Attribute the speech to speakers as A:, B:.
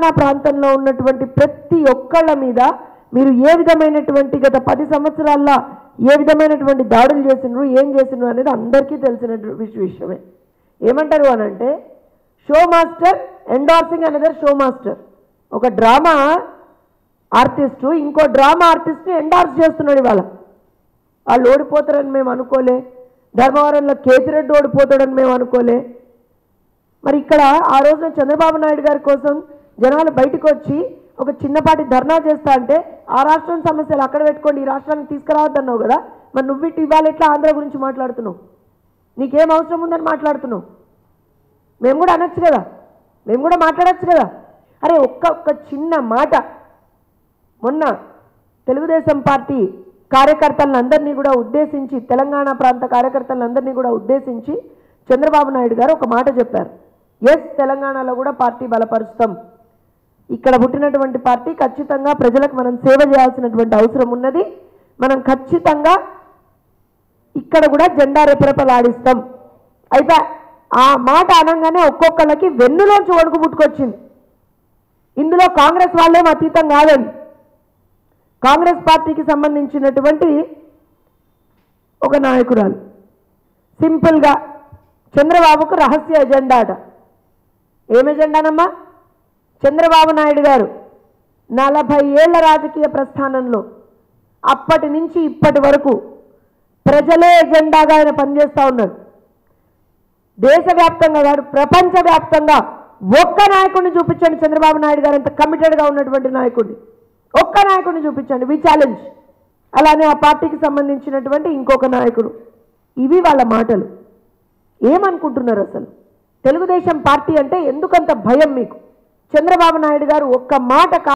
A: ప్రాంతంలో ఉన్నటువంటి ప్రతి ఒక్కళ్ళ మీద మీరు ఏ విధమైనటువంటి గత 10 సంవత్సరాల్లో ఏ విధమైనటువంటి దాడులు చేసినారు ఏం చేసినారు అనేది అందరికీ తెలిసిన విషయమే. ఏమంటారు అనంటే show master endorsing another show master. ఒక డ్రామా ఆర్టిస్టు ఇంకో డ్రామా ఆర్టిస్ట్ని ఎండార్స్ చేస్తున్నాడు. ఇవాళ వాళ్ళు ఓడిపోతారని మేము అనుకోలే, ధర్మవరంలో కేతిరెడ్డి ఓడిపోతాడని మేము అనుకోలే. మరి ఇక్కడ ఆ రోజున చంద్రబాబు నాయుడు గారి కోసం జనాలు బయటకు వచ్చి ఒక చిన్నపాటి ధర్నా చేస్తా అంటే ఆ రాష్ట్రం సమస్యలు అక్కడ పెట్టుకోండి, ఈ రాష్ట్రానికి తీసుకురావద్దన్నావు కదా. మరి నువ్వు ఇవాళ ఎట్లా ఆంధ్ర గురించి మాట్లాడుతున్నావు? నీకేం అవసరం ఉందని మాట్లాడుతున్నావు? మేము కూడా అనొచ్చు కదా, మేము కూడా మాట్లాడచ్చు కదా. అరే ఒక్క చిన్న మాట, మొన్న తెలుగుదేశం పార్టీ కార్యకర్తలందరినీ కూడా ఉద్దేశించి, తెలంగాణ ప్రాంత కార్యకర్తలందరినీ కూడా ఉద్దేశించి చంద్రబాబు నాయుడు గారు ఒక మాట చెప్పారు. ఎస్, తెలంగాణలో కూడా పార్టీ బలపరుస్తాం, ఇక్కడ పుట్టినటువంటి పార్టీ ఖచ్చితంగా ప్రజలకు మనం సేవ చేయాల్సినటువంటి అవసరం ఉన్నది, మనం ఖచ్చితంగా ఇక్కడ కూడా జెండా రెపరెపలాడిస్తాం. అయితే ఆ మాట అనగానే ఒక్కొక్కళ్ళకి వెన్నులోంచి వణుకు పుట్టుకొచ్చింది. ఇందులో కాంగ్రెస్ వాళ్ళేం అతీతం కాదండి. కాంగ్రెస్ పార్టీకి సంబంధించినటువంటి ఒక నాయకురాలు సింపుల్గా చంద్రబాబుకు రహస్య ఎజెండా అట. ఏం ఎజెండానమ్మా? చంద్రబాబు నాయుడు గారు 40 ఏళ్ల రాజకీయ ప్రస్థానంలో అప్పటి నుంచి ఇప్పటి వరకు ప్రజలే ఎజెండాగా ఆయన పనిచేస్తూ ఉన్నాడు. దేశవ్యాప్తంగా కాదు, ప్రపంచవ్యాప్తంగా ఒక్క నాయకుడిని చూపించండి చంద్రబాబు నాయుడు గారు అంత కమిటెడ్గా ఉన్నటువంటి నాయకుడిని, ఒక్క నాయకుడిని చూపించండి, వి ఛాలెంజ్. అలానే ఆ పార్టీకి సంబంధించినటువంటి ఇంకొక నాయకుడు. ఇవి వాళ్ళ మాటలు. ఏమనుకుంటున్నారు అసలు? తెలుగుదేశం పార్టీ అంటే ఎందుకంత భయం మీకు? చంద్రబాబు నాయుడు గారు ఒక్క మాట